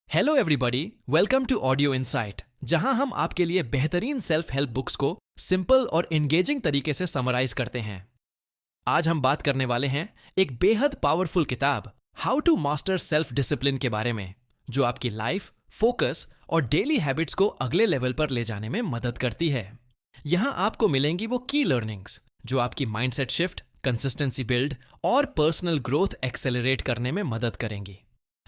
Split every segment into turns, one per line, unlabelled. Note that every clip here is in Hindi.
Hello everybody, welcome to audio insight, जहां हम आपके लिए बेहतरीन सेल्फ हेल्प बुक्स को सिंपल और एंगेजिंग तरीके से समराइज करते हैं। आज हम बात करने वाले हैं एक बेहद पावरफुल किताब how to master self discipline के बारे में, जो आपकी लाइफ, फोकस और डेली हैबिट्स को अगले लेवल पर ले जाने में मदद करती है। यहां आपको मिलेंगी वो की लर्निंग्स जो आपकी माइंडसेट शिफ्ट, कंसिस्टेंसी बिल्ड और पर्सनल ग्रोथ एक्सेलरेट करने में मदद करेंगी।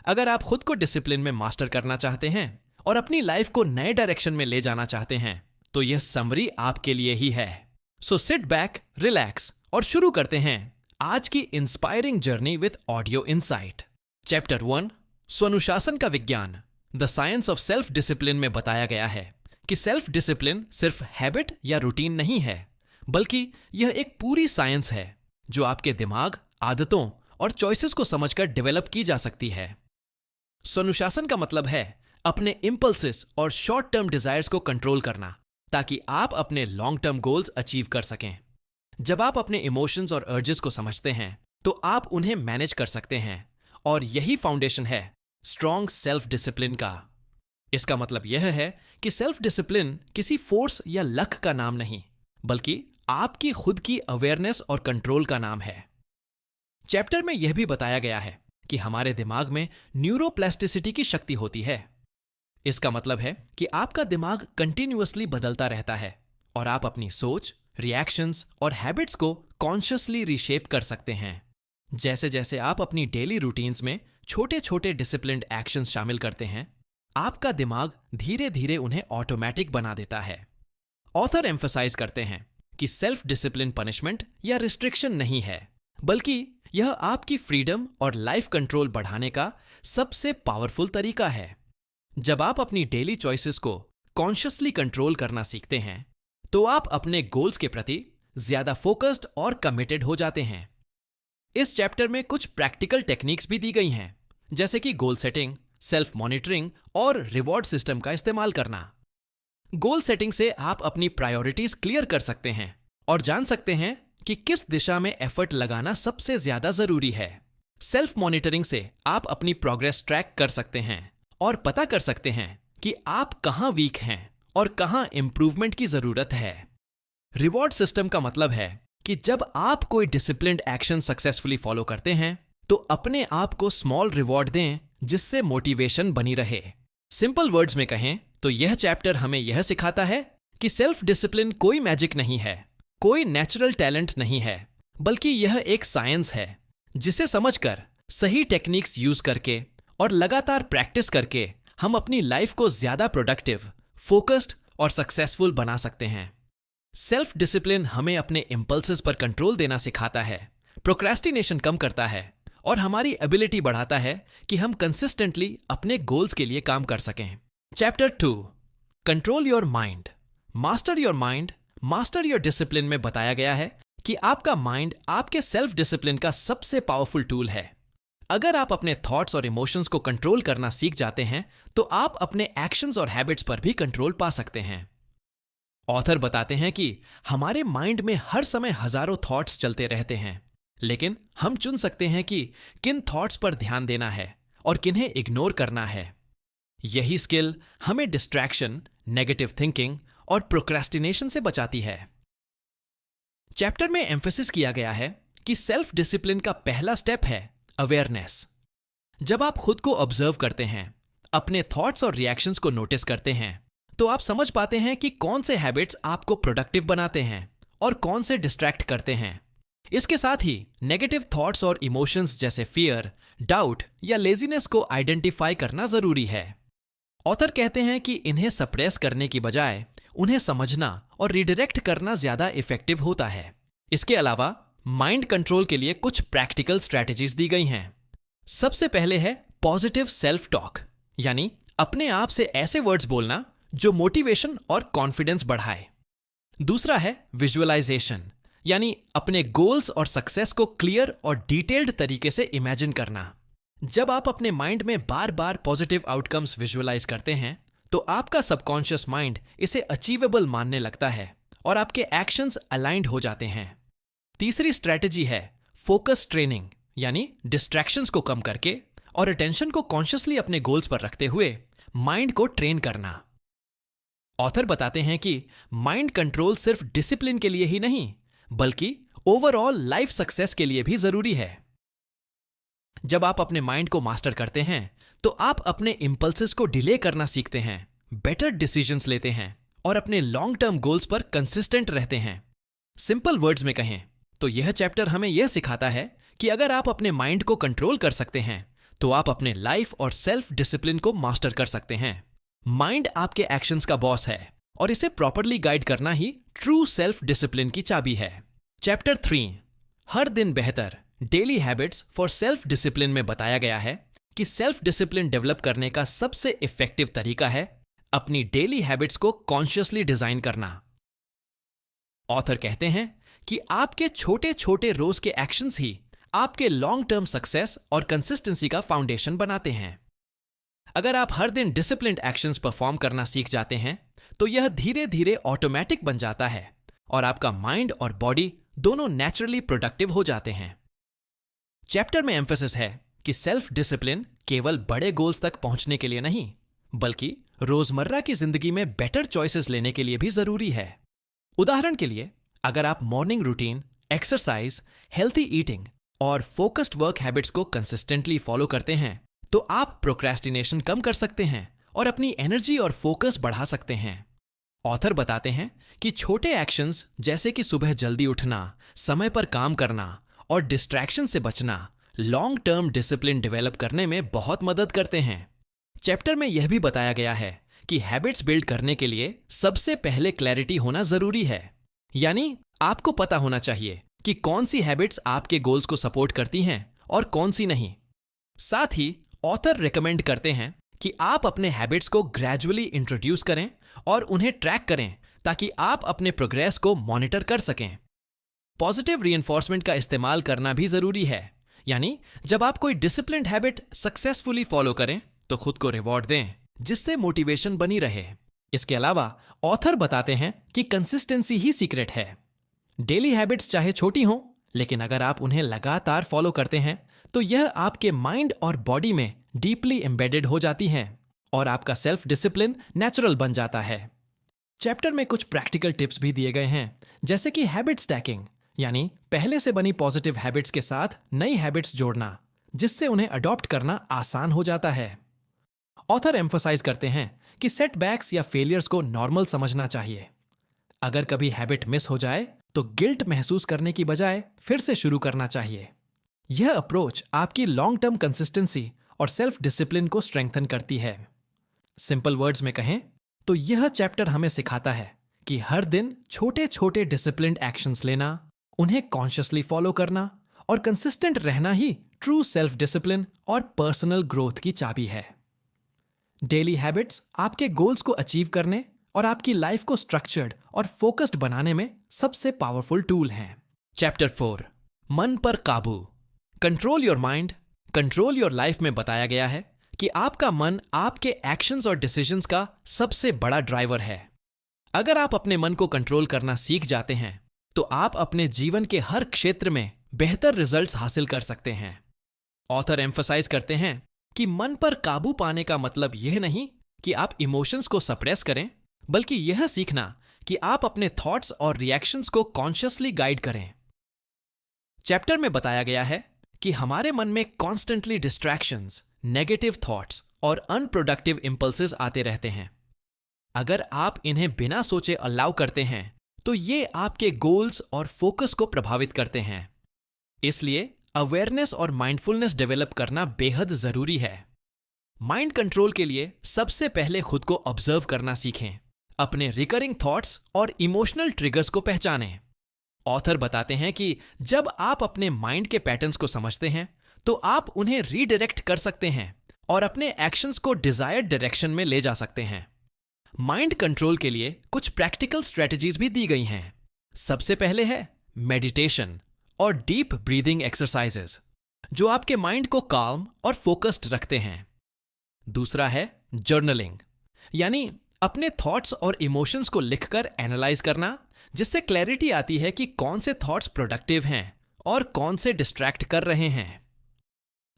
अगर आप खुद को डिसिप्लिन में मास्टर करना चाहते हैं और अपनी लाइफ को नए डायरेक्शन में ले जाना चाहते हैं, तो यह समरी आपके लिए ही है। सो सिट बैक, रिलैक्स और शुरू करते हैं आज की inspiring journey with audio insight. Chapter 1, स्वनुशासन का विज्ञान, the science of self discipline में बताया गया है कि सेल्फ डिसिप्लिन सिर्फ हैबिट या रूटीन नहीं है, बल्कि यह एक पूरी साइंस है जो आपके दिमाग, आदतों और चॉइसेस को समझकर डेवलप की जा सकती है। स्वनुशासन का मतलब है अपने इंपल्सेस और शॉर्ट टर्म डिजायर्स को कंट्रोल करना, ताकि आप अपने लॉन्ग टर्म गोल्स अचीव कर सकें। जब आप अपने इमोशंस और अर्जेस को समझते हैं, तो आप उन्हें मैनेज कर सकते हैं, और यही फाउंडेशन है स्ट्रॉन्ग सेल्फ डिसिप्लिन का। इसका मतलब यह है कि सेल्फ डिसिप्लिन किसी फोर्स या लक का नाम नहीं, बल्कि आपकी खुद की अवेयरनेस और कंट्रोल का नाम है। चैप्टर में यह भी बताया गया है कि हमारे दिमाग में न्यूरोप्लास्टिसिटी की शक्ति होती है। इसका मतलब है कि आपका दिमाग कंटिन्यूअसली बदलता रहता है और आप अपनी सोच, रिएक्शंस और हैबिट्स को कॉन्शियसली रीशेप कर सकते हैं। जैसे जैसे आप अपनी डेली रूटीन्स में छोटे छोटे डिसिप्लिन्ड एक्शंस शामिल करते हैं, आपका दिमाग धीरे धीरे उन्हें ऑटोमेटिक बना देता है। ऑथर एम्फसाइज करते हैं कि सेल्फ डिसिप्लिन पनिशमेंट या रिस्ट्रिक्शन नहीं है, बल्कि यह आपकी फ्रीडम और लाइफ कंट्रोल बढ़ाने का सबसे पावरफुल तरीका है। जब आप अपनी डेली चॉइसेस को कॉन्शियसली कंट्रोल करना सीखते हैं, तो आप अपने गोल्स के प्रति ज्यादा फोकस्ड और कमिटेड हो जाते हैं। इस चैप्टर में कुछ प्रैक्टिकल टेक्निक्स भी दी गई हैं, जैसे कि गोल सेटिंग, सेल्फ मॉनिटरिंग और रिवॉर्ड सिस्टम का इस्तेमाल करना। गोल सेटिंग से आप अपनी प्रायोरिटीज क्लियर कर सकते हैं और जान सकते हैं कि किस दिशा में एफर्ट लगाना सबसे ज्यादा जरूरी है। सेल्फ मॉनिटरिंग से आप अपनी प्रोग्रेस ट्रैक कर सकते हैं और पता कर सकते हैं कि आप कहां वीक हैं और कहां इंप्रूवमेंट की जरूरत है। रिवॉर्ड सिस्टम का मतलब है कि जब आप कोई डिसिप्लिन्ड एक्शन सक्सेसफुली फॉलो करते हैं, तो अपने आप को स्मॉल रिवॉर्ड दें, जिससे मोटिवेशन बनी रहे। सिंपल वर्ड्स में कहें तो यह चैप्टर हमें यह सिखाता है कि सेल्फ डिसिप्लिन कोई मैजिक नहीं है, कोई नेचुरल टैलेंट नहीं है, बल्कि यह एक साइंस है जिसे समझकर, सही टेक्निक्स यूज करके और लगातार प्रैक्टिस करके हम अपनी लाइफ को ज्यादा प्रोडक्टिव, फोकस्ड और सक्सेसफुल बना सकते हैं। सेल्फ डिसिप्लिन हमें अपने इंपल्सेस पर कंट्रोल देना सिखाता है, प्रोक्रेस्टिनेशन कम करता है और हमारी एबिलिटी बढ़ाता है कि हम कंसिस्टेंटली अपने गोल्स के लिए काम कर सकें। Chapter 2, control your mind, master your mind, master your discipline में बताया गया है कि आपका माइंड आपके सेल्फ डिसिप्लिन का सबसे पावरफुल टूल है। अगर आप अपने थॉट्स और इमोशंस को कंट्रोल करना सीख जाते हैं, तो आप अपने एक्शंस और हैबिट्स पर भी कंट्रोल पा सकते हैं। ऑथर बताते हैं कि हमारे माइंड में हर समय हजारों थॉट्स चलते रहते हैं, लेकिन हम चुन सकते हैं कि किन थॉट्स पर ध्यान देना है और किन्हें इग्नोर करना है। यही स्किल हमें डिस्ट्रैक्शन, नेगेटिव थिंकिंग और प्रोक्रेस्टिनेशन से बचाती है। चैप्टर में एम्फेसिस किया गया है कि सेल्फ डिसिप्लिन का पहला स्टेप है अवेयरनेस। जब आप खुद को ऑब्जर्व करते हैं, अपने थॉट्स और रिएक्शंस को नोटिस करते हैं, तो आप समझ पाते हैं कि कौन से हैबिट्स आपको प्रोडक्टिव बनाते हैं और कौन से डिस्ट्रैक्ट करते हैं। इसके साथ ही नेगेटिव थॉट्स और इमोशंस जैसे फियर, डाउट या लेजीनेस को आइडेंटिफाई करना जरूरी है। ऑथर कहते हैं कि इन्हें सप्रेस करने की बजाय उन्हें समझना और रिडायरेक्ट करना ज्यादा इफेक्टिव होता है। इसके अलावा माइंड कंट्रोल के लिए कुछ प्रैक्टिकल स्ट्रैटेजीज दी गई हैं। सबसे पहले है पॉजिटिव सेल्फ टॉक, यानी अपने आप से ऐसे वर्ड्स बोलना जो मोटिवेशन और कॉन्फिडेंस बढ़ाए। दूसरा है विजुअलाइजेशन, यानी अपने गोल्स और सक्सेस को क्लियर और डिटेल्ड तरीके से इमेजिन करना। जब आप अपने माइंड में बार बार पॉजिटिव आउटकम्स विजुअलाइज करते हैं, तो आपका सबकॉन्शियस माइंड इसे अचीवेबल मानने लगता है और आपके एक्शंस अलाइंड हो जाते हैं। तीसरी स्ट्रैटेजी है फोकस ट्रेनिंग, यानी डिस्ट्रैक्शंस को कम करके और अटेंशन को कॉन्शियसली अपने गोल्स पर रखते हुए माइंड को ट्रेन करना। ऑथर बताते हैं कि माइंड कंट्रोल सिर्फ डिसिप्लिन के लिए ही नहीं, बल्कि ओवरऑल लाइफ सक्सेस के लिए भी जरूरी है। जब आप अपने माइंड को मास्टर करते हैं तो आप अपने इंपल्सेस को डिले करना सीखते हैं, बेटर डिसीजंस लेते हैं और अपने लॉन्ग टर्म गोल्स पर कंसिस्टेंट रहते हैं। सिंपल वर्ड्स में कहें तो यह चैप्टर हमें यह सिखाता है कि अगर आप अपने माइंड को कंट्रोल कर सकते हैं तो आप अपने लाइफ और सेल्फ डिसिप्लिन को मास्टर कर सकते हैं। माइंड आपके एक्शंस का बॉस है और इसे प्रॉपरली गाइड करना ही ट्रू सेल्फ डिसिप्लिन की चाबी है। चैप्टर 3 हर दिन बेहतर daily habits for self discipline में बताया गया है कि सेल्फ डिसिप्लिन डेवलप करने का सबसे इफेक्टिव तरीका है अपनी डेली हैबिट्स को कॉन्शियसली डिजाइन करना। ऑथर कहते हैं कि आपके छोटे छोटे रोज के एक्शंस ही आपके लॉन्ग टर्म सक्सेस और कंसिस्टेंसी का फाउंडेशन बनाते हैं। अगर आप हर दिन डिसिप्लिन्ड एक्शंस परफॉर्म करना सीख जाते हैं तो यह धीरे धीरे ऑटोमेटिक बन जाता है और आपका माइंड और बॉडी दोनों नेचुरली प्रोडक्टिव हो जाते हैं। चैप्टर में एम्फेसिस है कि सेल्फ डिसिप्लिन केवल बड़े गोल्स तक पहुंचने के लिए नहीं, बल्कि रोजमर्रा की जिंदगी में बेटर चॉइसेस लेने के लिए भी जरूरी है। उदाहरण के लिए, अगर आप morning routine, exercise, healthy eating और फोकस्ड वर्क हैबिट्स को कंसिस्टेंटली फॉलो करते हैं तो आप प्रोक्रेस्टिनेशन कम कर सकते हैं और अपनी एनर्जी और फोकस बढ़ा सकते हैं। ऑथर बताते हैं कि छोटे एक्शंस जैसे कि सुबह जल्दी उठना, समय पर काम करना और डिस्ट्रैक्शन से बचना लॉन्ग टर्म डिसिप्लिन डेवलप करने में बहुत मदद करते हैं। चैप्टर में यह भी बताया गया है कि हैबिट्स बिल्ड करने के लिए सबसे पहले क्लैरिटी होना जरूरी है, यानी आपको पता होना चाहिए कि कौन सी हैबिट्स आपके गोल्स को सपोर्ट करती हैं और कौन सी नहीं। साथ ही ऑथर रिकमेंड करते हैं कि आप अपने हैबिट्स को ग्रेजुअली इंट्रोड्यूस करें और उन्हें ट्रैक करें ताकि आप अपने प्रोग्रेस को मॉनिटर कर सकें। पॉजिटिव रीइंफोर्समेंट का इस्तेमाल करना भी जरूरी है, यानी जब आप कोई डिसिप्लिन्ड हैबिट सक्सेसफुली फॉलो करें तो खुद को रिवॉर्ड दें जिससे मोटिवेशन बनी रहे। इसके अलावा ऑथर बताते हैं कि कंसिस्टेंसी ही सीक्रेट है। डेली हैबिट्स चाहे छोटी हों, लेकिन अगर आप उन्हें लगातार फॉलो करते हैं तो यह आपके माइंड और बॉडी में डीपली एम्बेडेड हो जाती हैं और आपका सेल्फ डिसिप्लिन नेचुरल बन जाता है। चैप्टर में कुछ प्रैक्टिकल टिप्स भी दिए गए हैं, जैसे कि हैबिट स्टैकिंग, यानी पहले से बनी पॉजिटिव हैबिट्स के साथ नई हैबिट्स जोड़ना, जिससे उन्हें अडॉप्ट करना आसान हो जाता है। ऑथर एम्फसाइज करते हैं कि सेटबैक्स या फेलियर्स को नॉर्मल समझना चाहिए। अगर कभी हैबिट मिस हो जाए तो गिल्ट महसूस करने की बजाय फिर से शुरू करना चाहिए। यह अप्रोच आपकी लॉन्ग टर्म कंसिस्टेंसी और सेल्फ डिसिप्लिन को स्ट्रेंथन करती है। सिंपल वर्ड्स में कहें तो यह चैप्टर हमें सिखाता है कि हर दिन छोटे छोटे डिसिप्लिन्ड एक्शंस लेना, उन्हें कॉन्शियसली फॉलो करना और कंसिस्टेंट रहना ही ट्रू सेल्फ डिसिप्लिन और पर्सनल ग्रोथ की चाबी है। डेली हैबिट्स आपके गोल्स को अचीव करने और आपकी लाइफ को स्ट्रक्चर्ड और फोकस्ड बनाने में सबसे पावरफुल टूल हैं। चैप्टर 4 मन पर काबू, control your mind, control your life में बताया गया है कि आपका मन आपके एक्शंस और डिसीजंस का सबसे बड़ा ड्राइवर है। अगर आप अपने मन को कंट्रोल करना सीख जाते हैं तो आप अपने जीवन के हर क्षेत्र में बेहतर रिजल्ट्स हासिल कर सकते हैं। ऑथर एम्फसाइज करते हैं कि मन पर काबू पाने का मतलब यह नहीं कि आप इमोशंस को सप्रेस करें, बल्कि यह सीखना कि आप अपने थॉट्स और रिएक्शंस को कॉन्शियसली गाइड करें। चैप्टर में बताया गया है कि हमारे मन में कॉन्स्टेंटली डिस्ट्रैक्शंस, नेगेटिव थॉट्स और अनप्रोडक्टिव इंपल्सेस आते रहते हैं। अगर आप इन्हें बिना सोचे अलाउ करते हैं तो ये आपके गोल्स और फोकस को प्रभावित करते हैं। इसलिए अवेयरनेस और माइंडफुलनेस डेवलप करना बेहद जरूरी है। माइंड कंट्रोल के लिए सबसे पहले खुद को ऑब्जर्व करना सीखें, अपने रिकरिंग थॉट्स और इमोशनल ट्रिगर्स को पहचानें। ऑथर बताते हैं कि जब आप अपने माइंड के पैटर्न्स को समझते हैं तो आप उन्हें रीडायरेक्ट कर सकते हैं और अपने एक्शंस को डिजायर्ड डायरेक्शन में ले जा सकते हैं। माइंड कंट्रोल के लिए कुछ प्रैक्टिकल स्ट्रेटजीज भी दी गई हैं। सबसे पहले है मेडिटेशन और डीप ब्रीदिंग एक्सरसाइजेस, जो आपके माइंड को काल्म और फोकस्ड रखते हैं। दूसरा है जर्नलिंग, यानी अपने थॉट्स और इमोशंस को लिखकर एनालाइज करना, जिससे क्लैरिटी आती है कि कौन से थॉट्स प्रोडक्टिव हैं और कौन से डिस्ट्रैक्ट कर रहे हैं।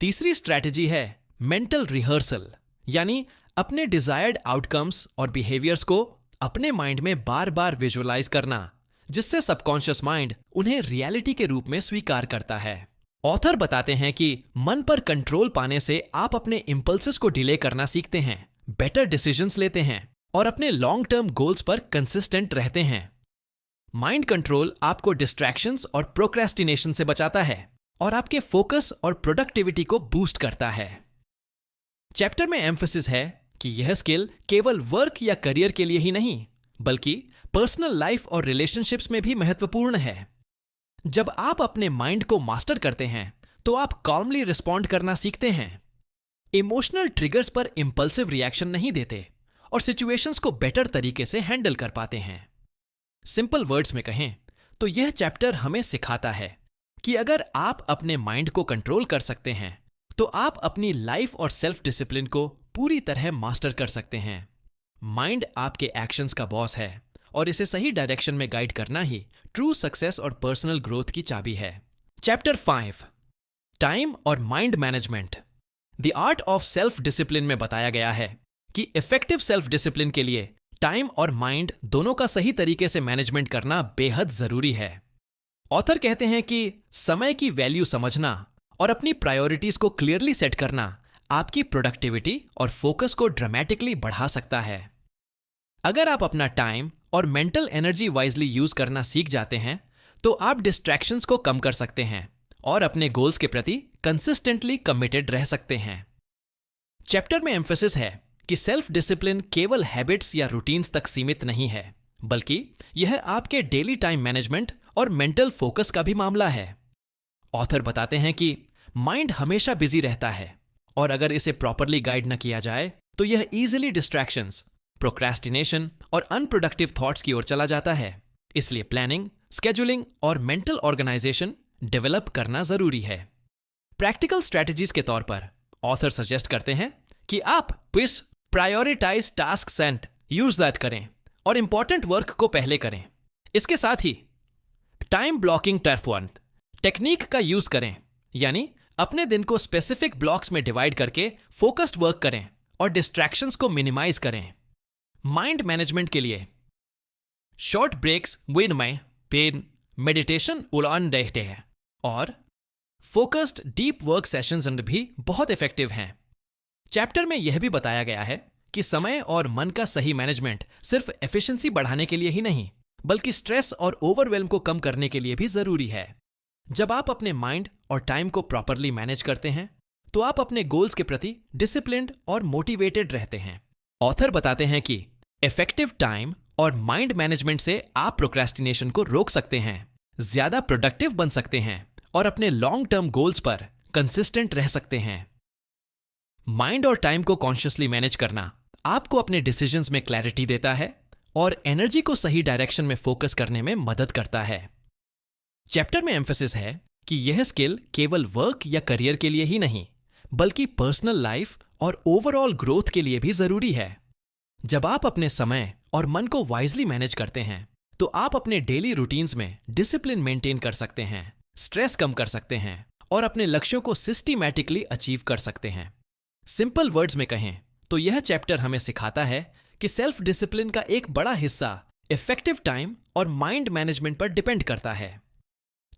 तीसरी स्ट्रैटेजी है मेंटल रिहर्सल, यानी अपने डिजायर्ड आउटकम्स और बिहेवियर्स को अपने माइंड में बार बार विजुअलाइज करना, जिससे सबकॉन्शियस माइंड उन्हें रियलिटी के रूप में स्वीकार करता है। ऑथर बताते हैं कि मन पर कंट्रोल पाने से आप अपने इंपल्सेस को डिले करना सीखते हैं, बेटर डिसीजंस लेते हैं और अपने लॉन्ग टर्म गोल्स पर कंसिस्टेंट रहते हैं। माइंड कंट्रोल आपको डिस्ट्रैक्शंस और प्रोक्रेस्टिनेशन से बचाता है और आपके फोकस और प्रोडक्टिविटी को बूस्ट करता है। चैप्टर में एम्फेसिस है कि यह स्किल केवल वर्क या करियर के लिए ही नहीं, बल्कि पर्सनल लाइफ और रिलेशनशिप्स में भी महत्वपूर्ण है। जब आप अपने माइंड को मास्टर करते हैं तो आप कॉल्मली रिस्पॉन्ड करना सीखते हैं, इमोशनल ट्रिगर्स पर इंपल्सिव रिएक्शन नहीं देते और सिचुएशंस को बेटर तरीके से हैंडल कर पाते हैं। सिंपल वर्ड्स में कहें तो यह चैप्टर हमें सिखाता है कि अगर आप अपने माइंड को कंट्रोल कर सकते हैं तो आप अपनी लाइफ और सेल्फ डिसिप्लिन को पूरी तरह मास्टर कर सकते हैं। माइंड आपके एक्शंस का बॉस है और इसे सही डायरेक्शन में गाइड करना ही ट्रू सक्सेस और पर्सनल ग्रोथ की चाबी है। चैप्टर 5, टाइम और mind management, the art of self discipline में बताया गया है कि इफेक्टिव सेल्फ डिसिप्लिन के लिए टाइम और माइंड दोनों का सही तरीके से मैनेजमेंट करना बेहद जरूरी है। ऑथर कहते हैं कि समय की वैल्यू समझना और अपनी प्रायोरिटीज को क्लियरली सेट करना आपकी प्रोडक्टिविटी और फोकस को ड्रामेटिकली बढ़ा सकता है। अगर आप अपना टाइम और मेंटल एनर्जी वाइजली यूज करना सीख जाते हैं तो आप डिस्ट्रैक्शंस को कम कर सकते हैं और अपने गोल्स के प्रति कंसिस्टेंटली कमिटेड रह सकते हैं। चैप्टर में एम्फेसिस है कि सेल्फ डिसिप्लिन केवल हैबिट्स या रूटीन्स तक सीमित नहीं है, बल्कि यह आपके डेली टाइम मैनेजमेंट और मेंटल फोकस का भी मामला है। ऑथर बताते हैं कि माइंड हमेशा बिजी रहता है और अगर इसे प्रॉपरली गाइड न किया जाए तो यह इजीली डिस्ट्रैक्शंस, प्रोक्रेस्टिनेशन और अनप्रोडक्टिव थॉट्स की ओर चला जाता है। इसलिए प्लानिंग, स्केड्यूलिंग और मेंटल ऑर्गेनाइजेशन डेवलप करना जरूरी है। प्रैक्टिकल स्ट्रेटजीज के तौर पर ऑथर सजेस्ट करते हैं कि आप quiz, prioritise task and use that करें और इंपॉर्टेंट वर्क को पहले करें। इसके साथ ही टाइम ब्लॉकिंग टेक्निक का यूज करें, यानी अपने दिन को स्पेसिफिक ब्लॉक्स में डिवाइड करके फोकस्ड वर्क करें और डिस्ट्रैक्शंस को मिनिमाइज करें। माइंड मैनेजमेंट के लिए शॉर्ट ब्रेक्स विन माई पेन मेडिटेशन उलान देते हैं और फोकस्ड डीप वर्क सेशंस भी बहुत इफेक्टिव हैं। चैप्टर में यह भी बताया गया है कि समय और मन का सही मैनेजमेंट सिर्फ एफिशिएंसी बढ़ाने के लिए ही नहीं, बल्कि स्ट्रेस और ओवरवेल्म को कम करने के लिए भी जरूरी है। जब आप अपने माइंड और टाइम को प्रॉपरली मैनेज करते हैं तो आप अपने गोल्स के प्रति डिसिप्लिन्ड और मोटिवेटेड रहते हैं। ऑथर बताते हैं कि इफेक्टिव टाइम और माइंड मैनेजमेंट से आप प्रोक्रेस्टिनेशन को रोक सकते हैं, ज्यादा प्रोडक्टिव बन सकते हैं और अपने लॉन्ग टर्म गोल्स पर कंसिस्टेंट रह सकते हैं। माइंड और टाइम को कॉन्शियसली मैनेज करना आपको अपने डिसीजंस में क्लैरिटी देता है और एनर्जी को सही डायरेक्शन में फोकस करने में मदद करता है। चैप्टर में एम्फेसिस है कि यह स्किल केवल वर्क या करियर के लिए ही नहीं, बल्कि पर्सनल लाइफ और ओवरऑल ग्रोथ के लिए भी जरूरी है। जब आप अपने समय और मन को वाइजली मैनेज करते हैं तो आप अपने डेली रूटीन्स में डिसिप्लिन मेंटेन कर सकते हैं, स्ट्रेस कम कर सकते हैं और अपने लक्ष्यों को सिस्टमैटिकली अचीव कर सकते हैं। सिंपल वर्ड्स में कहें तो यह चैप्टर हमें सिखाता है कि सेल्फ डिसिप्लिन का एक बड़ा हिस्सा इफेक्टिव टाइम और माइंड मैनेजमेंट पर डिपेंड करता है।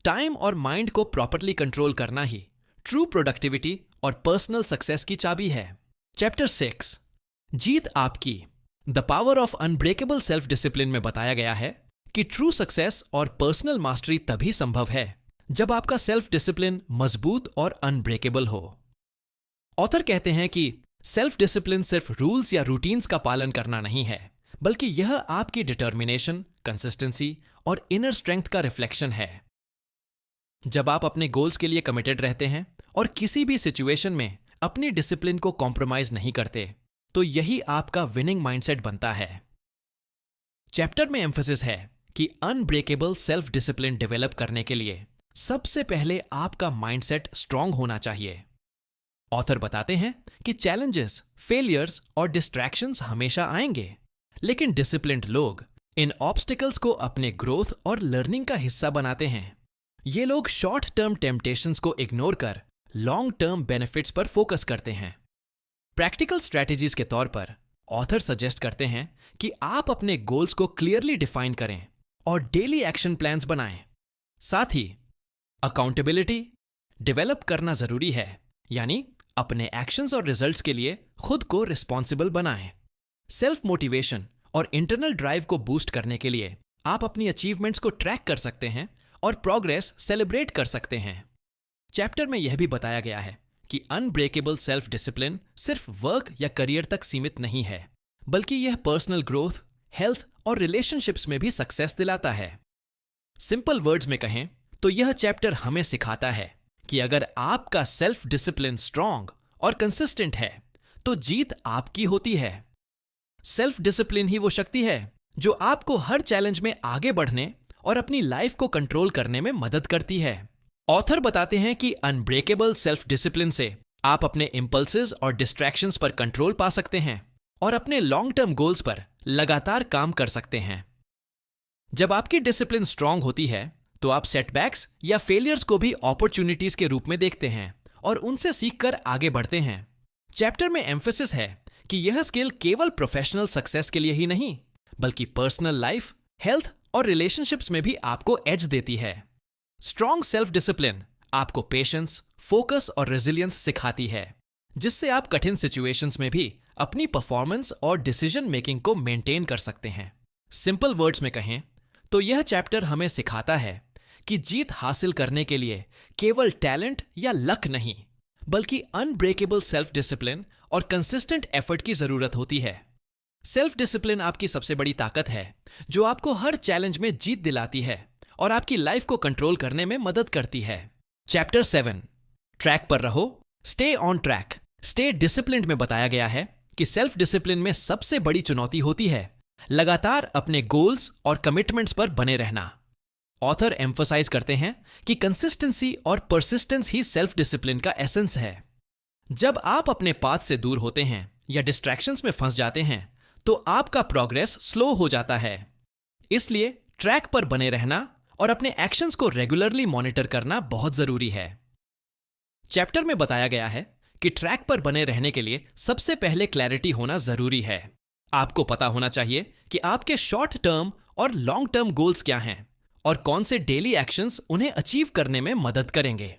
टाइम और माइंड को प्रॉपरली कंट्रोल करना ही ट्रू प्रोडक्टिविटी और पर्सनल सक्सेस की चाबी है। चैप्टर 6, जीत आपकी, the power of unbreakable self discipline में बताया गया है कि ट्रू सक्सेस और पर्सनल मास्टरी तभी संभव है जब आपका सेल्फ डिसिप्लिन मजबूत और अनब्रेकेबल हो। ऑथर कहते हैं कि सेल्फ डिसिप्लिन सिर्फ रूल्स या रूटीन्स का पालन करना नहीं है, बल्कि यह आपकी डिटर्मिनेशन, कंसिस्टेंसी और इनर स्ट्रेंथ का रिफ्लेक्शन है। जब आप अपने गोल्स के लिए कमिटेड रहते हैं और किसी भी सिचुएशन में अपनी डिसिप्लिन को कॉम्प्रोमाइज नहीं करते, तो यही आपका विनिंग माइंडसेट बनता है। चैप्टर में एम्फेसिस है कि अनब्रेकेबल सेल्फ डिसिप्लिन डेवलप करने के लिए सबसे पहले आपका माइंडसेट स्ट्रांग होना चाहिए। ऑथर बताते हैं कि चैलेंजेस, फेलियर्स और डिस्ट्रैक्शंस हमेशा आएंगे, लेकिन डिसिप्लिन्ड लोग इन ऑब्स्टिकल्स को अपने ग्रोथ और लर्निंग का हिस्सा बनाते हैं। ये लोग शॉर्ट टर्म टेम्पटेशंस को इग्नोर कर लॉन्ग टर्म बेनिफिट्स पर फोकस करते हैं प्रैक्टिकल स्ट्रेटेजीज के तौर पर ऑथर सजेस्ट करते हैं कि आप अपने गोल्स को क्लियरली डिफाइन करें और डेली एक्शन प्लान्स बनाएं। साथ ही अकाउंटेबिलिटी डेवलप करना जरूरी है, यानी अपने एक्शंस और रिजल्ट्स के लिए खुद को रिस्पॉन्सिबल बनाएं। सेल्फ मोटिवेशन और इंटरनल ड्राइव को बूस्ट करने के लिए आप अपनी अचीवमेंट्स को ट्रैक कर सकते हैं और प्रोग्रेस सेलिब्रेट कर सकते हैं। चैप्टर में यह भी बताया गया है कि अनब्रेकेबल सेल्फ डिसिप्लिन सिर्फ वर्क या करियर तक सीमित नहीं है, बल्कि यह पर्सनल ग्रोथ, हेल्थ और रिलेशनशिप्स में भी सक्सेस दिलाता है। सिंपल वर्ड्स में कहें तो यह चैप्टर हमें सिखाता है कि अगर आपका सेल्फ डिसिप्लिन स्ट्रांग और कंसिस्टेंट है तो जीत आपकी होती है। सेल्फ डिसिप्लिन ही वो शक्ति है जो आपको हर चैलेंज में आगे बढ़ने और अपनी लाइफ को कंट्रोल करने में मदद करती है। ऑथर बताते हैं कि अनब्रेकेबल सेल्फ डिसिप्लिन से आप अपने इंपल्सेस और डिस्ट्रैक्शंस पर कंट्रोल पा सकते हैं और अपने लॉन्ग टर्म गोल्स पर लगातार काम कर सकते हैं। जब आपकी डिसिप्लिन स्ट्रांग होती है तो आप सेटबैक्स या फेलियर्स को भी अपॉर्चुनिटीज के रूप में देखते हैं और उनसे सीखकर आगे बढ़ते हैं। चैप्टर में एम्फेसिस है कि यह स्किल केवल प्रोफेशनल सक्सेस के लिए ही नहीं, बल्कि पर्सनल लाइफ, हेल्थ और रिलेशनशिप्स में भी आपको एज देती है। स्ट्रांग सेल्फ डिसिप्लिन आपको पेशेंस, फोकस और रेजिलियंस सिखाती है, जिससे आप कठिन सिचुएशंस में भी अपनी परफॉर्मेंस और डिसीजन मेकिंग को मेंटेन कर सकते हैं। सिंपल वर्ड्स में कहें तो यह चैप्टर हमें सिखाता है कि जीत हासिल करने के लिए केवल टैलेंट या लक नहीं, बल्कि अनब्रेकेबल सेल्फ डिसिप्लिन और कंसिस्टेंट एफर्ट की जरूरत होती है। सेल्फ डिसिप्लिन आपकी सबसे बड़ी ताकत है जो आपको हर चैलेंज में जीत दिलाती है और आपकी लाइफ को कंट्रोल करने में मदद करती है। चैप्टर 7 ट्रैक पर रहो, stay on track, stay disciplined में बताया गया है कि सेल्फ डिसिप्लिन में सबसे बड़ी चुनौती होती है लगातार अपने गोल्स और कमिटमेंट्स पर बने रहना। ऑथर एम्फसाइज करते हैं कि कंसिस्टेंसी और परसिस्टेंस ही सेल्फ डिसिप्लिन का एसेंस है। जब आप अपने पाथ से दूर होते हैं या डिस्ट्रैक्शंस में फंस जाते हैं तो आपका प्रोग्रेस स्लो हो जाता है। इसलिए ट्रैक पर बने रहना और अपने एक्शंस को रेगुलरली मॉनिटर करना बहुत जरूरी है। चैप्टर में बताया गया है कि ट्रैक पर बने रहने के लिए सबसे पहले क्लैरिटी होना जरूरी है। आपको पता होना चाहिए कि आपके शॉर्ट टर्म और लॉन्ग टर्म गोल्स क्या हैं और कौन से डेली एक्शंस उन्हें अचीव करने में मदद करेंगे।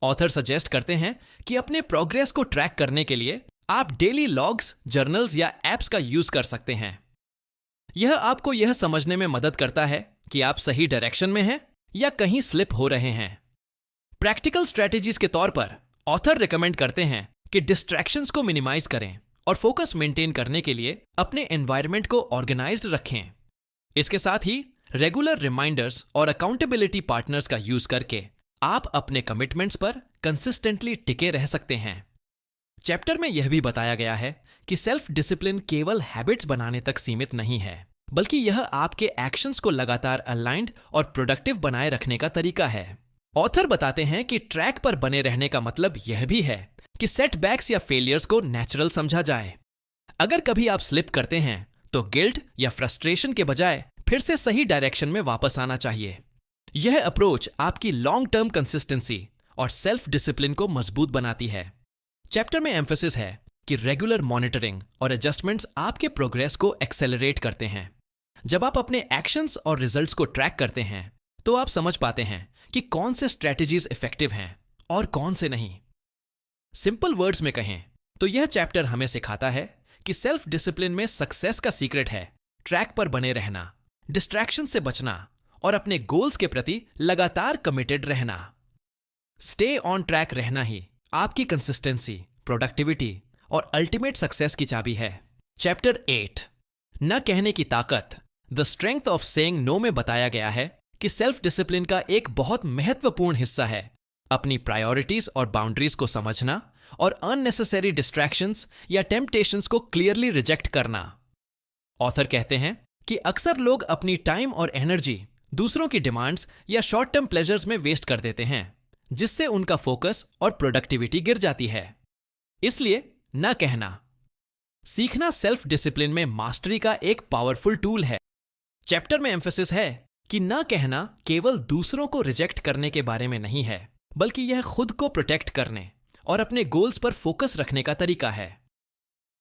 ऑथर सजेस्ट करते हैं कि अपने प्रोग्रेस को ट्रैक करने के लिए आप डेली लॉग्स, जर्नल्स या एप्स का यूज कर सकते हैं। यह आपको यह समझने में मदद करता है कि आप सही डायरेक्शन में हैं या कहीं स्लिप हो रहे हैं। प्रैक्टिकल स्ट्रेटेजीज के तौर पर ऑथर रिकमेंड करते हैं कि डिस्ट्रैक्शंस को मिनिमाइज करें और फोकस मेंटेन करने के लिए अपने एनवायरनमेंट को ऑर्गेनाइज्ड रखें। इसके साथ ही रेगुलर रिमाइंडर्स और अकाउंटेबिलिटी पार्टनर्स का यूज करके आप अपने कमिटमेंट्स पर कंसिस्टेंटली टिके रह सकते हैं। चैप्टर में यह भी बताया गया है कि सेल्फ डिसिप्लिन केवल हैबिट्स बनाने तक सीमित नहीं है, बल्कि यह आपके एक्शंस को लगातार अलाइंड और प्रोडक्टिव बनाए रखने का तरीका है। ऑथर बताते हैं कि ट्रैक पर बने रहने का मतलब यह भी है कि सेटबैक्स या फेलियर्स को नेचुरल समझा जाए। अगर कभी आप स्लिप करते हैं तो गिल्ट या फ्रस्ट्रेशन के बजाय फिर से सही डायरेक्शन में वापस आना चाहिए। यह अप्रोच आपकी लॉन्ग टर्म कंसिस्टेंसी और सेल्फ डिसिप्लिन को मजबूत बनाती है। चैप्टर में एम्फेसिस है कि रेगुलर मॉनिटरिंग और एडजस्टमेंट्स आपके प्रोग्रेस को एक्सेलरेट करते हैं। जब आप अपने एक्शंस और रिजल्ट्स को ट्रैक करते हैं तो आप समझ पाते हैं कि कौन से स्ट्रेटजीज इफेक्टिव हैं और कौन से नहीं। सिंपल वर्ड्स में कहें तो यह चैप्टर हमें सिखाता है कि सेल्फ डिसिप्लिन में सक्सेस का सीक्रेट है ट्रैक पर बने रहना, डिस्ट्रैक्शन से बचना और अपने गोल्स के प्रति लगातार कमिटेड रहना। स्टे ऑन ट्रैक रहना ही आपकी कंसिस्टेंसी, प्रोडक्टिविटी और अल्टीमेट सक्सेस की चाबी है। चैप्टर 8 न कहने की ताकत, the strength of saying no में बताया गया है कि सेल्फ डिसिप्लिन का एक बहुत महत्वपूर्ण हिस्सा है अपनी प्रायोरिटीज और बाउंड्रीज को समझना और अननेसेसरी डिस्ट्रैक्शंस या टेम्पटेशंस को क्लियरली रिजेक्ट करना। ऑथर कहते हैं कि अक्सर लोग अपनी टाइम और एनर्जी दूसरों की डिमांड्स या शॉर्ट टर्म प्लेजर्स में वेस्ट कर देते हैं, जिससे उनका फोकस और प्रोडक्टिविटी गिर जाती है। इसलिए न कहना सीखना सेल्फ डिसिप्लिन में मास्टरी का एक पावरफुल टूल है। चैप्टर में एम्फेसिस है कि न कहना केवल दूसरों को रिजेक्ट करने के बारे में नहीं है, बल्कि यह खुद को प्रोटेक्ट करने और अपने गोल्स पर फोकस रखने का तरीका है।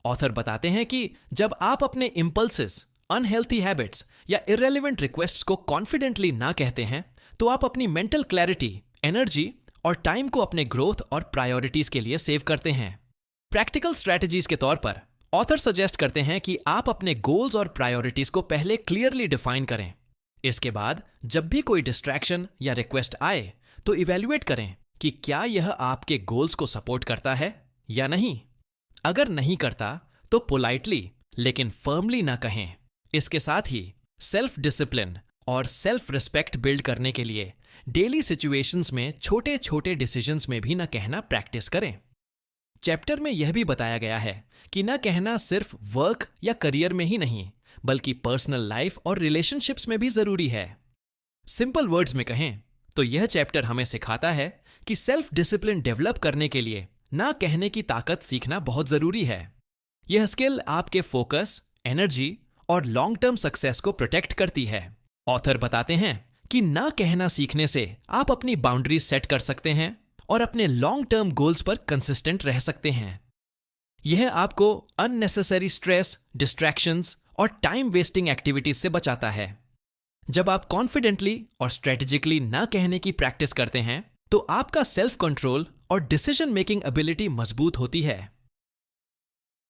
ऑथर बताते हैं कि जब आप अपने इम्पल्सेस, अनहेल्थी हैबिट्स या इररेलेवेंट रिक्वेस्ट्स को कॉन्फिडेंटली ना कहते हैं, तो आप अपनी मेंटल क्लैरिटी, एनर्जी और टाइम को अपने ग्रोथ और प्रायोरिटीज के लिए सेव करते हैं। प्रैक्टिकल स्ट्रैटेजीज के तौर पर ऑथर सजेस्ट करते हैं कि आप अपने गोल्स और प्रायोरिटीज को पहले क्लियरली डिफाइन करें। इसके बाद जब भी कोई डिस्ट्रैक्शन या रिक्वेस्ट आए तो इवैल्यूएट करें कि क्या यह आपके गोल्स को सपोर्ट करता है या नहीं। अगर नहीं करता तो पोलाइटली लेकिन फर्मली ना कहें। इसके साथ ही सेल्फ डिसिप्लिन और सेल्फ रिस्पेक्ट बिल्ड करने के लिए डेली सिचुएशंस में छोटे छोटे डिसीजंस में भी न कहना प्रैक्टिस करें। चैप्टर में यह भी बताया गया है कि न कहना सिर्फ वर्क या करियर में ही नहीं, बल्कि पर्सनल लाइफ और रिलेशनशिप्स में भी जरूरी है। सिंपल वर्ड्स में कहें तो यह चैप्टर हमें सिखाता है कि सेल्फ डिसिप्लिन डेवलप करने के लिए ना कहने की ताकत सीखना बहुत जरूरी है। यह स्किल आपके फोकस, एनर्जी और लॉन्ग टर्म सक्सेस को प्रोटेक्ट करती है। ऑथर बताते हैं कि ना कहना सीखने से आप अपनी बाउंड्रीज सेट कर सकते हैं और अपने लॉन्ग टर्म गोल्स पर कंसिस्टेंट रह सकते हैं। यह आपको अननेसेसरी स्ट्रेस, डिस्ट्रैक्शंस और टाइम वेस्टिंग एक्टिविटीज से बचाता है। जब आप कॉन्फिडेंटली और स्ट्रेटेजिकली ना कहने की प्रैक्टिस करते हैं तो आपका सेल्फ कंट्रोल और डिसीजन मेकिंग एबिलिटी मजबूत होती है।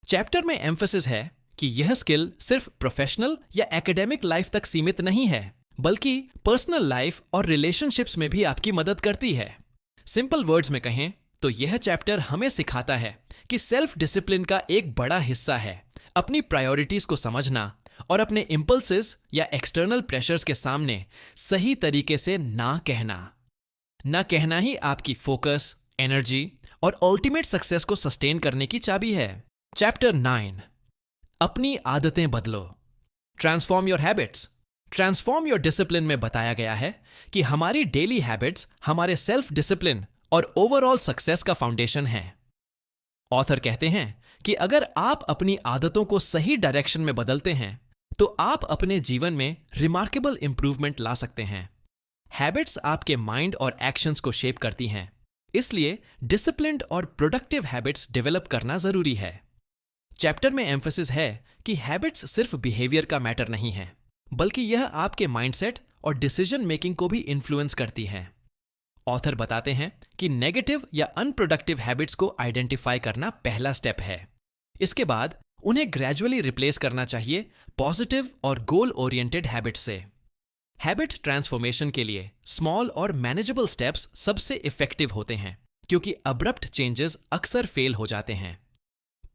चैप्टर में एम्फेसिस है कि यह स्किल सिर्फ प्रोफेशनल या एकेडमिक लाइफ तक सीमित नहीं है, बल्कि पर्सनल लाइफ और रिलेशनशिप्स में भी आपकी मदद करती है। सिंपल वर्ड्स में कहें तो यह चैप्टर हमें सिखाता है कि सेल्फ डिसिप्लिन का एक बड़ा हिस्सा है अपनी प्रायोरिटीज को समझना और अपने इंपल्सेस या एक्सटर्नल प्रेशर्स के सामने सही तरीके से ना कहना। ना कहना ही आपकी फोकस, एनर्जी और अल्टीमेट सक्सेस को सस्टेन करने की चाबी है। चैप्टर 9, अपनी आदतें बदलो, transform your habits. Transform your discipline में बताया गया है कि हमारी डेली हैबिट्स हमारे सेल्फ डिसिप्लिन और ओवरऑल सक्सेस का फाउंडेशन है। ऑथर कहते हैं कि अगर आप अपनी आदतों को सही डायरेक्शन में बदलते हैं तो आप अपने जीवन में रिमार्केबल इंप्रूवमेंट ला सकते हैं। हैबिट्स आपके माइंड और एक्शंस को शेप करती हैं, इसलिए डिसिप्लिन्ड और प्रोडक्टिव हैबिट्स डेवलप करना जरूरी है। चैप्टर में एम्फेसिस है कि हैबिट्स सिर्फ बिहेवियर का मैटर नहीं है, बल्कि यह आपके माइंडसेट और डिसीजन मेकिंग को भी इन्फ्लुएंस करती है। ऑथर बताते हैं कि नेगेटिव या अनप्रोडक्टिव हैबिट्स को आइडेंटिफाई करना पहला स्टेप है। इसके बाद उन्हें ग्रेजुअली रिप्लेस करना चाहिए पॉजिटिव और गोल ओरिएंटेड हैबिट्स से। हैबिट ट्रांसफॉर्मेशन के लिए स्मॉल और मैनेजेबल स्टेप्स सबसे इफेक्टिव होते हैं, क्योंकि अब्रप्ट चेंजेस अक्सर फेल हो जाते हैं।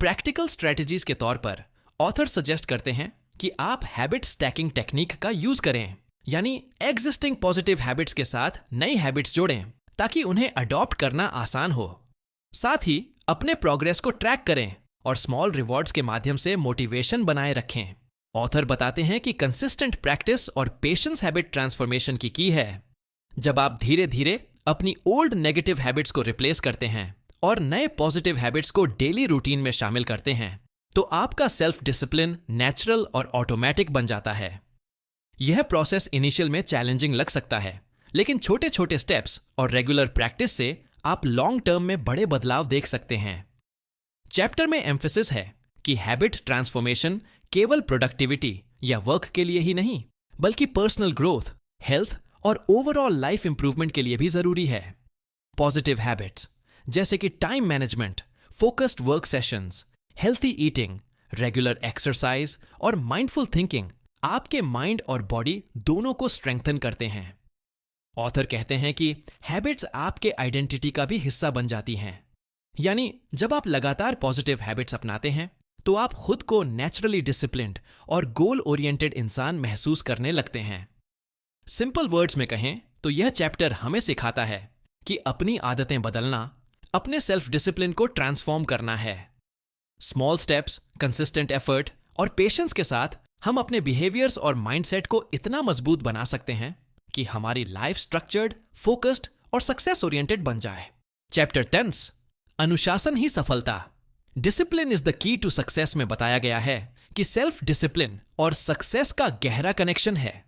प्रैक्टिकल स्ट्रेटजीज के तौर पर ऑथर सजेस्ट करते हैं कि आप हैबिट स्टैकिंग टेक्निक का यूज करें, यानी एग्जिस्टिंग पॉजिटिव हैबिट्स के साथ नई हैबिट्स जोड़ें ताकि उन्हें अडॉप्ट करना आसान हो। साथ ही अपने प्रोग्रेस को ट्रैक करें और स्मॉल रिवॉर्ड्स के माध्यम से मोटिवेशन बनाए रखें। ऑथर बताते हैं कि कंसिस्टेंट प्रैक्टिस और पेशेंस हैबिट ट्रांसफॉर्मेशन की की है। जब आप धीरे धीरे अपनी ओल्ड नेगेटिव हैबिट्स को रिप्लेस करते हैं और नए पॉजिटिव हैबिट्स को डेली रूटीन में शामिल करते हैं तो आपका सेल्फ डिसिप्लिन नेचुरल और ऑटोमेटिक बन जाता है। यह प्रोसेस इनिशियल में चैलेंजिंग लग सकता है, लेकिन छोटे छोटे स्टेप्स और रेगुलर प्रैक्टिस से आप लॉन्ग टर्म में बड़े बदलाव देख सकते हैं। चैप्टर में एम्फेसिस है कि हैबिट ट्रांसफॉर्मेशन केवल प्रोडक्टिविटी या वर्क के लिए ही नहीं, बल्कि पर्सनल ग्रोथ, हेल्थ और ओवरऑल लाइफ इंप्रूवमेंट के लिए भी जरूरी है। पॉजिटिव हैबिट्स जैसे कि time management, focused work sessions, healthy eating, regular exercise और माइंडफुल थिंकिंग आपके माइंड और बॉडी दोनों को स्ट्रेंथन करते हैं। ऑथर कहते हैं कि हैबिट्स आपके आइडेंटिटी का भी हिस्सा बन जाती हैं, यानी जब आप लगातार पॉजिटिव हैबिट्स अपनाते हैं तो आप खुद को नेचुरली डिसिप्लिन्ड और गोल ओरिएंटेड इंसान महसूस करने लगते हैं। सिंपल वर्ड्स में कहें तो यह चैप्टर हमें सिखाता है कि अपनी आदतें बदलना अपने सेल्फ डिसिप्लिन को ट्रांसफॉर्म करना है। स्मॉल स्टेप्स, कंसिस्टेंट एफर्ट और पेशेंस के साथ हम अपने बिहेवियर्स और माइंडसेट को इतना मजबूत बना सकते हैं कि हमारी लाइफ स्ट्रक्चर्ड, फोकस्ड और सक्सेस ओरिएंटेड बन जाए। चैप्टर 10, अनुशासन ही सफलता, discipline is the key to success में बताया गया है कि सेल्फ डिसिप्लिन और सक्सेस का गहरा कनेक्शन है।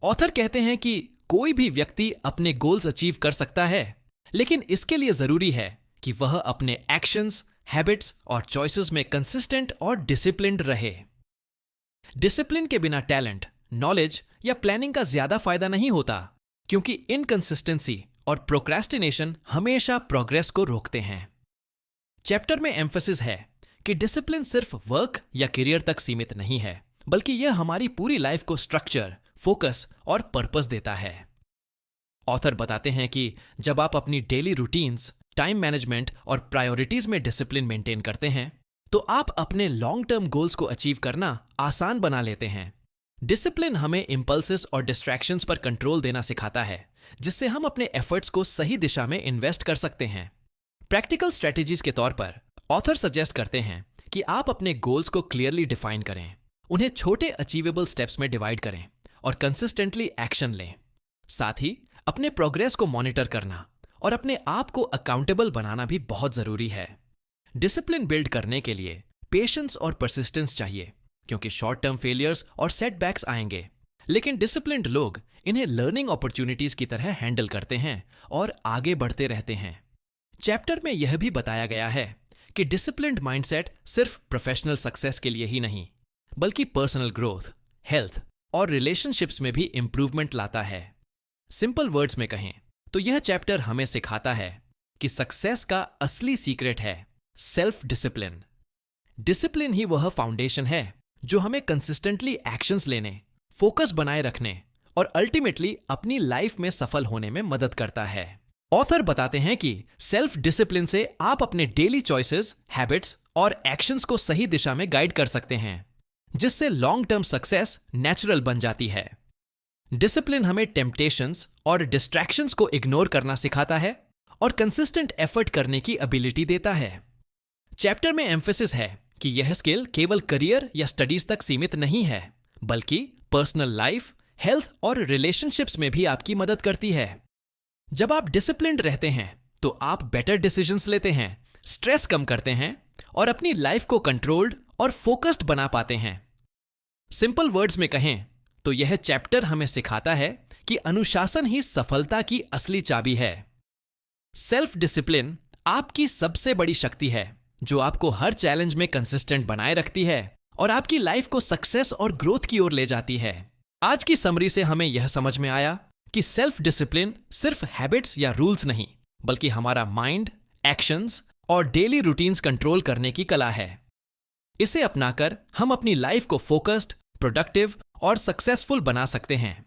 ऑथर कहते हैं कि कोई भी व्यक्ति अपने गोल्स अचीव कर सकता है, लेकिन इसके लिए जरूरी है कि वह अपने एक्शंस, हैबिट्स और चॉइसेस में कंसिस्टेंट और डिसिप्लिन्ड रहे। डिसिप्लिन के बिना टैलेंट, नॉलेज या प्लानिंग का ज्यादा फायदा नहीं होता, क्योंकि इनकंसिस्टेंसी और प्रोक्रेस्टिनेशन हमेशा प्रोग्रेस को रोकते हैं। चैप्टर में एम्फेसिस है कि डिसिप्लिन सिर्फ वर्क या करियर तक सीमित नहीं है, बल्कि यह हमारी पूरी लाइफ को स्ट्रक्चर, फोकस और पर्पस देता है। ऑथर बताते हैं कि जब आप अपनी डेली रूटीन्स, टाइम मैनेजमेंट और प्रायोरिटीज में डिसिप्लिन मेंटेन करते हैं, तो आप अपने लॉन्ग टर्म गोल्स को अचीव करना आसान बना लेते हैं। डिसिप्लिन हमें इंपल्सेस और डिस्ट्रैक्शंस पर कंट्रोल देना सिखाता है, जिससे हम अपने एफर्ट्स को सही दिशा में इन्वेस्ट कर सकते हैं। प्रैक्टिकल स्ट्रेटेजीज के तौर पर ऑथर सजेस्ट करते हैं कि आप अपने गोल्स को क्लियरली डिफाइन करें, उन्हें छोटे अचीवेबल स्टेप्स में डिवाइड करें और कंसिस्टेंटली एक्शन लें। साथ ही अपने प्रोग्रेस को मॉनिटर करना और अपने आप को अकाउंटेबल बनाना भी बहुत जरूरी है। डिसिप्लिन बिल्ड करने के लिए पेशेंस और परसिस्टेंस चाहिए, क्योंकि शॉर्ट टर्म फेलियर्स और सेटबैक्स आएंगे, लेकिन डिसिप्लिन्ड लोग इन्हें लर्निंग अपॉर्चुनिटीज की तरह हैंडल करते हैं और आगे बढ़ते रहते हैं। चैप्टर में यह भी बताया गया है कि डिसिप्लिन्ड माइंडसेट सिर्फ प्रोफेशनल सक्सेस के लिए ही नहीं, बल्कि पर्सनल ग्रोथ, हेल्थ और रिलेशनशिप्स में भी इंप्रूवमेंट लाता है। सिंपल वर्ड्स में कहें तो यह चैप्टर हमें सिखाता है कि सक्सेस का असली सीक्रेट है सेल्फ डिसिप्लिन। डिसिप्लिन ही वह फाउंडेशन है जो हमें कंसिस्टेंटली एक्शंस लेने, फोकस बनाए रखने और अल्टीमेटली अपनी लाइफ में सफल होने में मदद करता है। ऑथर बताते हैं कि सेल्फ डिसिप्लिन से आप अपने डेली चॉइसेस, हैबिट्स और एक्शंस को सही दिशा में गाइड कर सकते हैं, जिससे लॉन्ग टर्म सक्सेस नेचुरल बन जाती है। डिसिप्लिन हमें टेम्पटेशंस और डिस्ट्रैक्शंस को इग्नोर करना सिखाता है और कंसिस्टेंट एफर्ट करने की एबिलिटी देता है। चैप्टर में एम्फेसिस है कि यह स्किल केवल करियर या स्टडीज तक सीमित नहीं है, बल्कि पर्सनल लाइफ, हेल्थ और रिलेशनशिप्स में भी आपकी मदद करती है। जब आप डिसिप्लिन्ड रहते हैं तो आप बेटर डिसीजंस लेते हैं, स्ट्रेस कम करते हैं और अपनी लाइफ को कंट्रोल्ड और फोकस्ड बना पाते हैं। सिंपल वर्ड्स में कहें तो यह चैप्टर हमें सिखाता है कि अनुशासन ही सफलता की असली चाबी है। सेल्फ डिसिप्लिन आपकी सबसे बड़ी शक्ति है, जो आपको हर चैलेंज में कंसिस्टेंट बनाए रखती है और आपकी लाइफ को सक्सेस और ग्रोथ की ओर ले जाती है। आज की समरी से हमें यह समझ में आया कि सेल्फ डिसिप्लिन सिर्फ हैबिट्स या रूल्स नहीं, बल्कि हमारा माइंड, एक्शंस और डेली रूटीन्स कंट्रोल करने की कला है। इसे अपनाकर हम अपनी लाइफ को फोकस्ड, प्रोडक्टिव और सक्सेसफुल बना सकते हैं।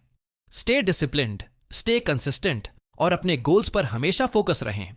स्टे डिसिप्लिन्ड, स्टे कंसिस्टेंट और अपने गोल्स पर हमेशा फोकस रहें।